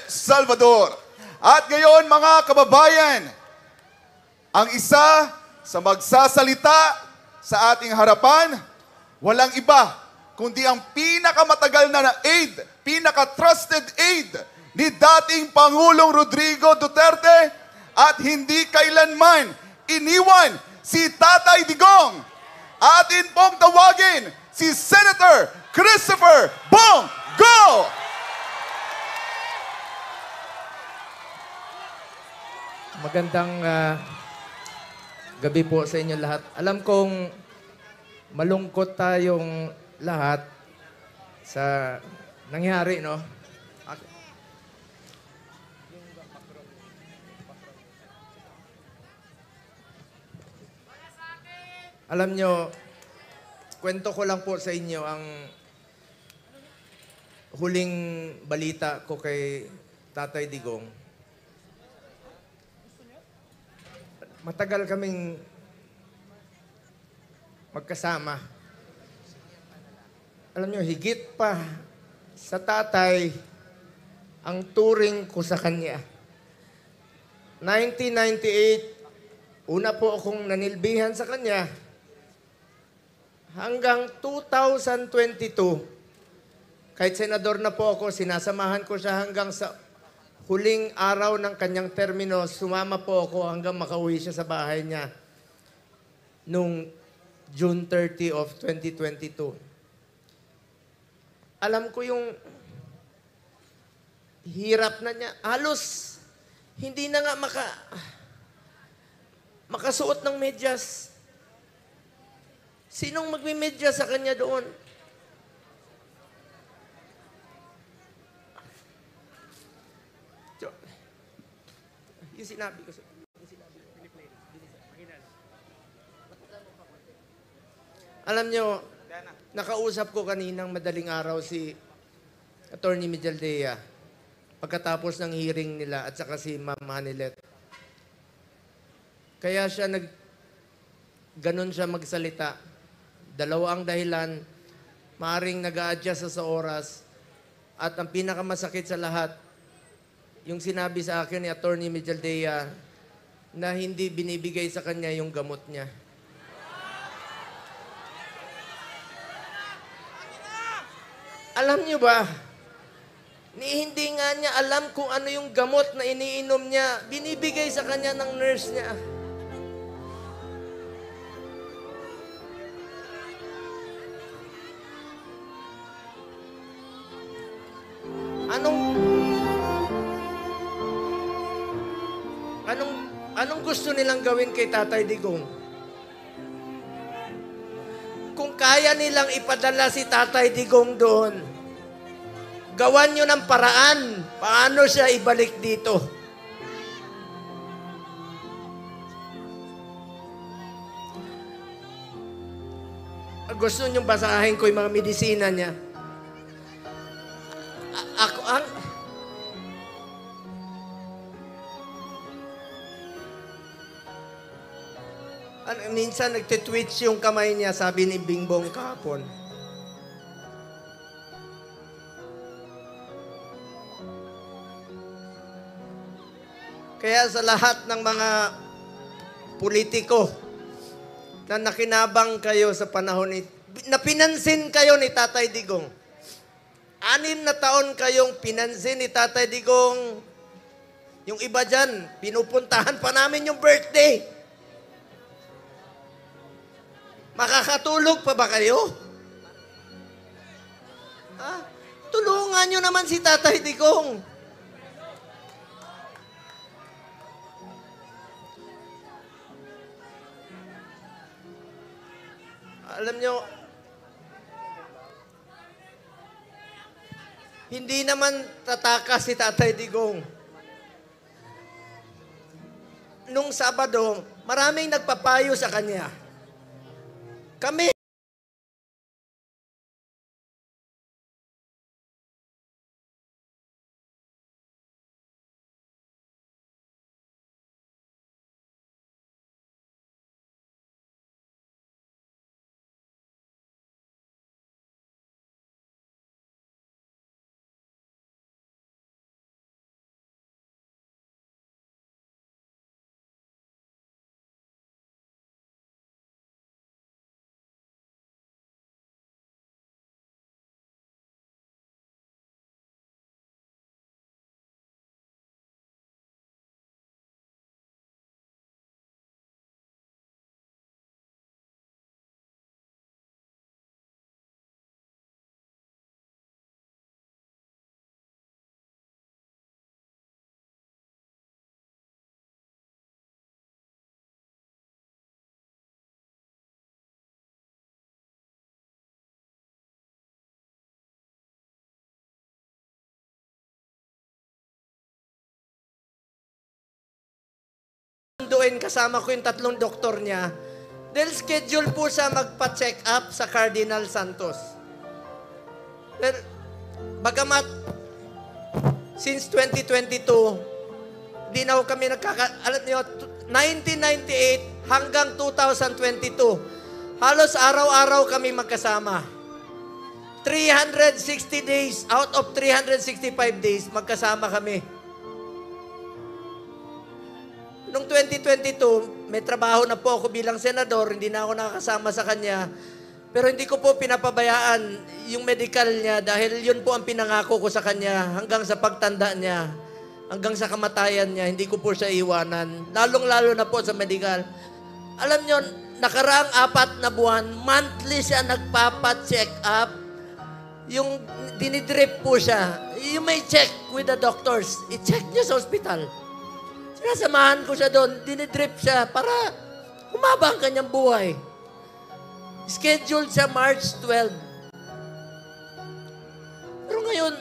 Salvador. At ngayon mga kababayan, ang isa sa magsasalita sa ating harapan, walang iba kundi ang pinakamatagal na aide, pinaka-trusted aide ni dating Pangulong Rodrigo Duterte at hindi kailanman iniwan si Tatay Digong. Atin pong tawagin si Senator Christopher Bong Go! Magandang gabi po sa inyo lahat. Alam kong malungkot tayong lahat sa nangyari, no? Alam nyo, kwento ko lang po sa inyo ang huling balita ko kay Tatay Digong. Matagal kaming magkasama. Alam nyo, higit pa sa tatay ang turing ko sa kanya. 1998, una po akong nanilbihan sa kanya. Hanggang 2022, kahit senador na po ako, sinasamahan ko siya hanggang sa huling araw ng kanyang termino, sumama po ako hanggang makauwi siya sa bahay niya nung June 30 of 2022. Alam ko yung hirap na niya. Halos hindi na nga makasuot ng medyas. Sinong magme-medyas sa kanya doon? Yung sinabi ko. Alam nyo, nakausap ko kaninang madaling araw si Attorney Mijaldea pagkatapos ng hearing nila at saka si Ma'am Hanilet. Kaya siya ganon siya magsalita. Dalawa ang dahilan, maaring nag-a-adjust sa oras at ang pinakamasakit sa lahat, yung sinabi sa akin ni Attorney Mijaldea na hindi binibigay sa kanya yung gamot niya. Alam niyo ba, hindi nga niya alam kung ano yung gamot na iniinom niya, binibigay sa kanya ng nurse niya. Anong gusto nilang gawin kay Tatay Digong? Kung kaya nilang ipadala si Tatay Digong doon, gawan nyo ng paraan paano siya ibalik dito. Gusto nyo basahin ko yung mga medisina niya? Minsan nagtitwitch yung kamay niya, sabi ni Bingbong kahapon. Kaya sa lahat ng mga politiko na nakinabang kayo sa panahon na pinansin kayo ni Tatay Digong. 6 na taon kayong pinansin ni Tatay Digong. Yung iba dyan, pinupuntahan pa namin yung birthday. Makakatulog pa ba kayo? Tulungan nyo naman si Tatay Digong. Alam nyo, hindi naman tatakas si Tatay Digong. Nung Sabado, maraming nagpapayo sa kanya. Kami sisiguraduhin kasama ko yung 3 doktor niya. Dahil schedule po siya magpa-check up sa Cardinal Santos. Pero, bagamat, since 2022, di na kami alam niyo, 1998 hanggang 2022, halos araw-araw kami magkasama. 360 days, out of 365 days, magkasama kami. Noong 2022, may trabaho na po ako bilang senador, hindi na ako nakakasama sa kanya. Pero hindi ko po pinapabayaan yung medical niya dahil yun po ang pinangako ko sa kanya hanggang sa pagtanda niya, hanggang sa kamatayan niya, hindi ko po siya iwanan. Lalong-lalo na po sa medical. Alam niyo, nakaraang 4 na buwan, monthly siya nagpapa-check up. Yung dinidrip po siya. You may check with the doctors. I-check niyo sa hospital. Sinasamahan ko siya doon, dinidrip siya para humaba ang kanyang buhay. Scheduled siya March 12. Pero ngayon,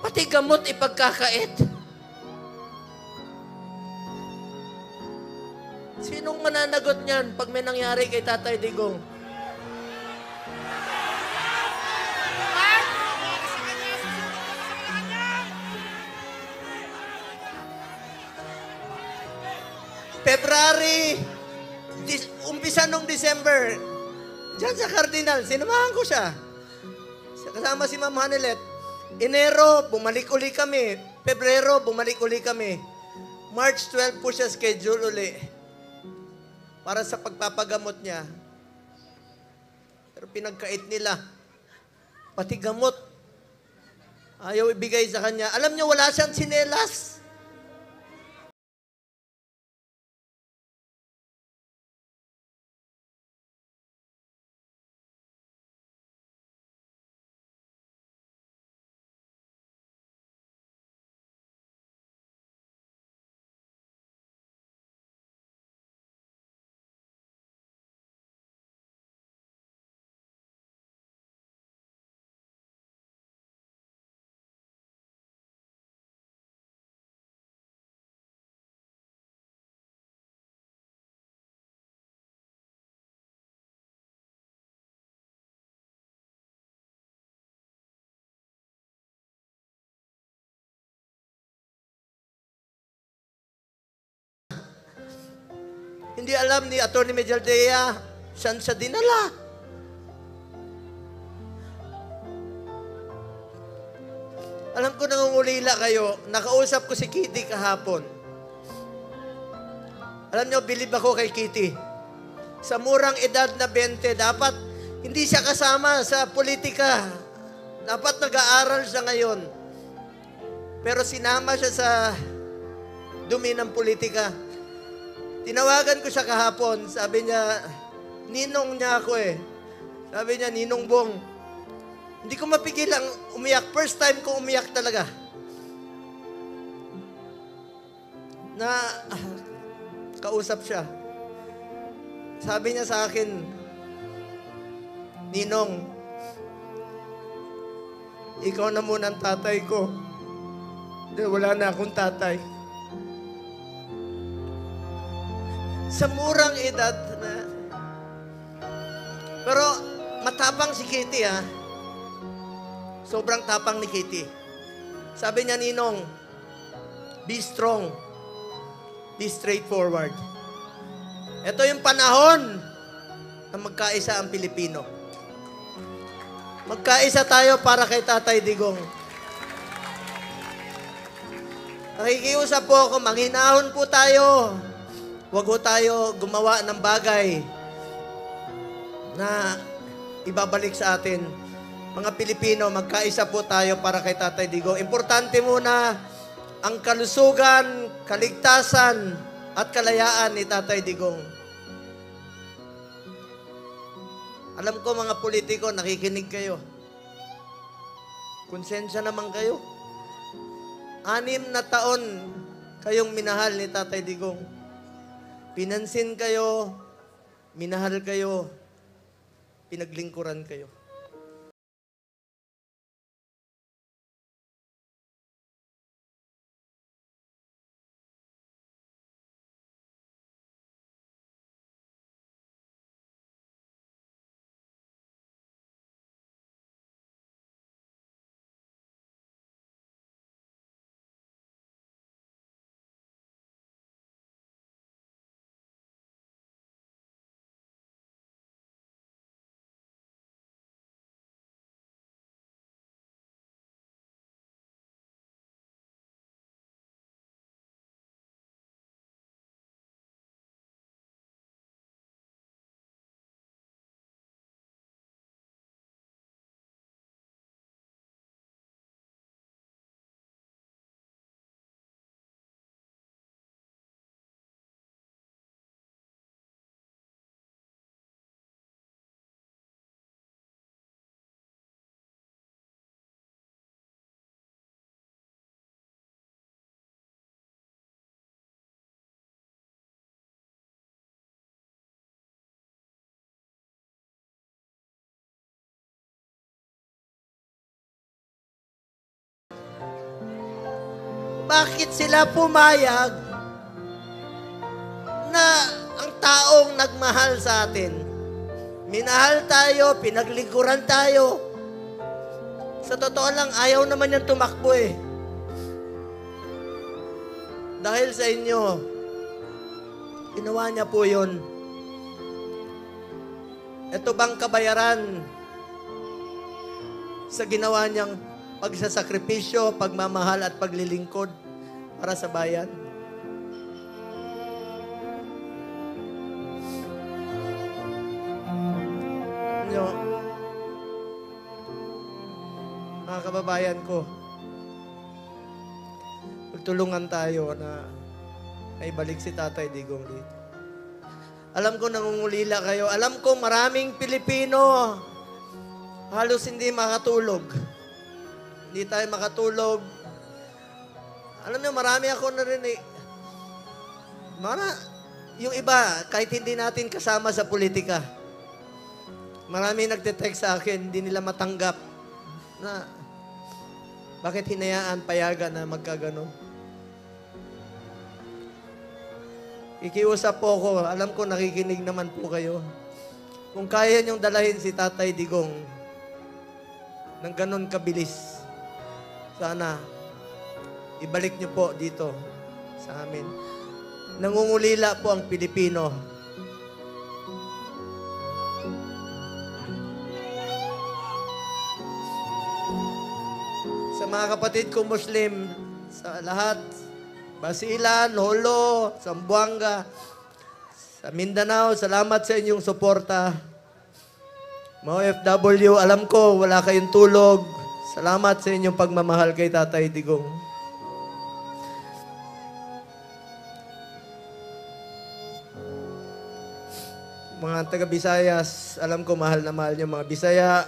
pati gamot ipagkakait. Sinong mananagot niyan pag may nangyari kay Tatay Digong? February, umpisa nung December, dyan sa Cardinal, sinamahan ko siya. Kasama si Ma'am Hanelet. Enero, bumalik uli kami. Pebrero, bumalik uli kami. March 12 po siya schedule uli para sa pagpapagamot niya. Pero pinagkait nila. Pati gamot. Ayaw ibigay sa kanya. Alam niyo, wala siyang sinelas. Hindi alam ni Atty. Mejaldea, saan siya dinala. Alam ko nangungulila kayo, nakausap ko si Kitty kahapon. Alam niyo, bilib ako kay Kitty. Sa murang edad na 20, dapat hindi siya kasama sa politika. Dapat nag-aaral siya ngayon. Pero sinama siya sa dumi ng politika. Tinawagan ko siya kahapon, sabi niya, ninong niya ako eh. Sabi niya, Ninong Bong, hindi ko mapigilang umiyak. First time ko umiyak talaga. Kausap siya. Sabi niya sa akin, Ninong, ikaw na muna ang tatay ko. Dahil wala na akong tatay. Sa murang edad na. Pero matapang si Kitty ha. Sobrang tapang ni Kitty. Sabi niya, Ninong, be strong. Be straightforward. Ito yung panahon na magkaisa ang Pilipino. Magkaisa tayo para kay Tatay Digong. Nakikiusap po ako, manghinahon po tayo. Huwag po tayo gumawa ng bagay na ibabalik sa atin. Mga Pilipino, magkaisa po tayo para kay Tatay Digong. Importante muna ang kalusugan, kaligtasan, at kalayaan ni Tatay Digong. Alam ko mga politiko, nakikinig kayo. Konsensya naman kayo. 6 na taon kayong minahal ni Tatay Digong. Pinansin kayo, minahal kayo, pinaglingkuran kayo. Bakit sila pumayag na ang taong nagmahal sa atin, minahal tayo, pinaglingkuran tayo, sa totoo lang, ayaw naman niyang tumakbo eh. Dahil sa inyo, ginawa niya po yun. Ito bang kabayaran sa ginawa niyang pagsasakripisyo, pagmamahal at paglilingkod para sa bayan? Nyo, mga kababayan ko, magtulungan tayo na maibalik si Tatay Digong dito. Alam ko nangungulila kayo. Alam ko maraming Pilipino halos hindi makatulog. Hindi tayo makatulog. Alam niyo, marami ako narinig. Yung iba, kahit hindi natin kasama sa politika, marami nagte-text sa akin, hindi nila matanggap na bakit hinayaan, payagan na magkaganon. Ikiusap po ko, alam ko nakikinig naman po kayo. Kung kaya niyong dalahin si Tatay Digong ng ganon kabilis, sana ibalik niyo po dito sa amin. Nangungulila po ang Pilipino. Sa mga kapatid ko Muslim, sa lahat, Basilan, Holo, Zamboanga, sa Mindanao, salamat sa inyong suporta. Mga OFW, alam ko, wala kayong tulog. Salamat sa inyong pagmamahal kay Tatay Digong. Mga taga-Bisayas, alam ko mahal na mahal niyo mga Bisaya.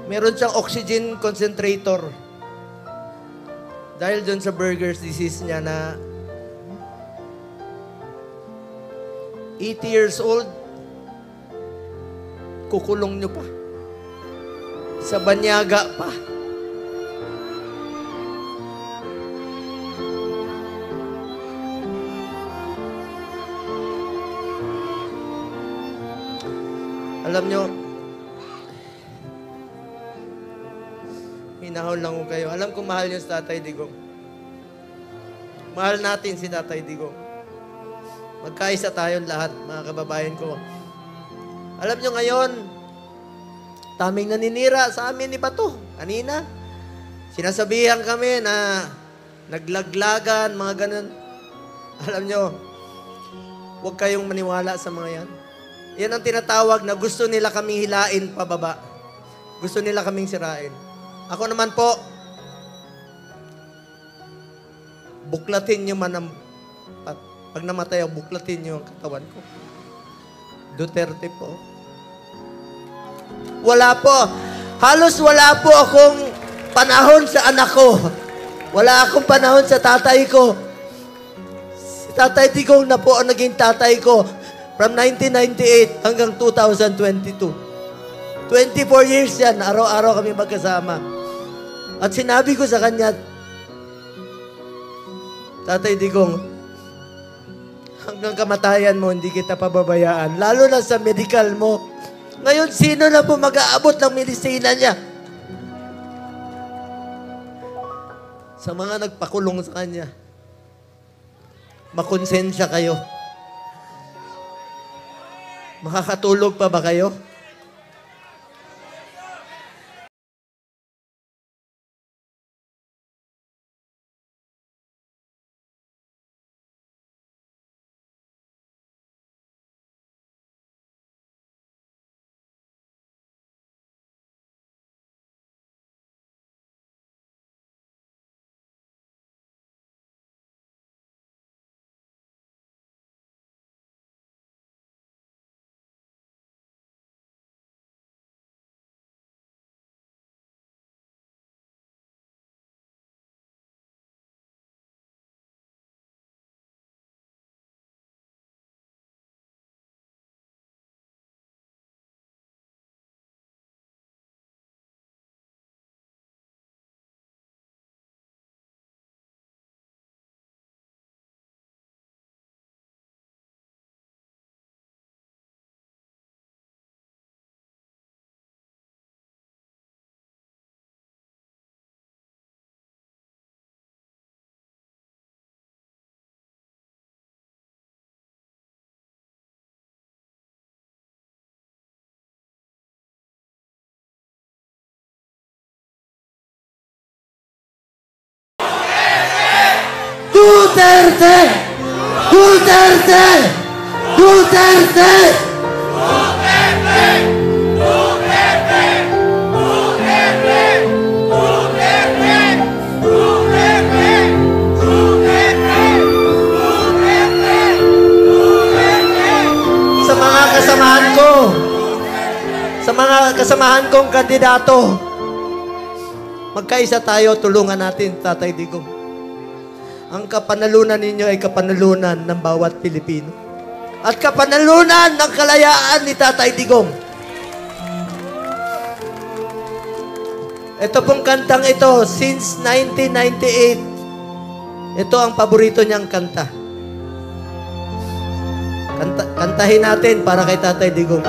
Meron siyang oxygen concentrator. Dahil dun sa Buerger's disease niya na 80 years old, kukulong niyo pa. Sa banyaga pa. Alam niyo, hinahon lang ko kayo. Alam ko mahal niyo si Tatay Digong. Mahal natin si Tatay Digong. Magkaisa tayong lahat, mga kababayan ko. Alam niyo ngayon, taming naninira sa amin ni Bato. Kanina, sinasabihan kami na naglaglagan, mga ganun. Alam niyo, huwag kayong maniwala sa mga yan. Yan ang tinatawag na gusto nila kaming hilain pababa. Gusto nila kaming sirain. Ako naman po, buklatin nyo man ang, pag namatay ako, buklatin nyo ang katawan ko. Duterte po. Wala po. Halos wala po akong panahon sa anak ko. Wala akong panahon sa tatay ko. Si Tatay Digong na po ang naging tatay ko. From 1998 hanggang 2022. 24 years yan, araw-araw kami magkasama. At sinabi ko sa kanya, Tatay Digong, hanggang kamatayan mo, hindi kita pababayaan. Lalo na sa medical mo. Ngayon, sino na po mag-aabot ng medisina niya? Sa mga nagpakulong sa kanya, makonsensya kayo. Makakatulog pa ba kayo? Duterte! Duterte! Duterte! Sa mga kasamahan ko, sa mga kasamahan kong kandidato, magkaisa tayo, tulungan natin, Tatay Digong. Ang kapanalunan ninyo ay kapanalunan ng bawat Pilipino. At kapanalunan ng kalayaan ni Tatay Digong. Ito pong kantang ito, since 1998, ito ang paborito niyang kanta. Kantahin natin para kay Tatay Digong.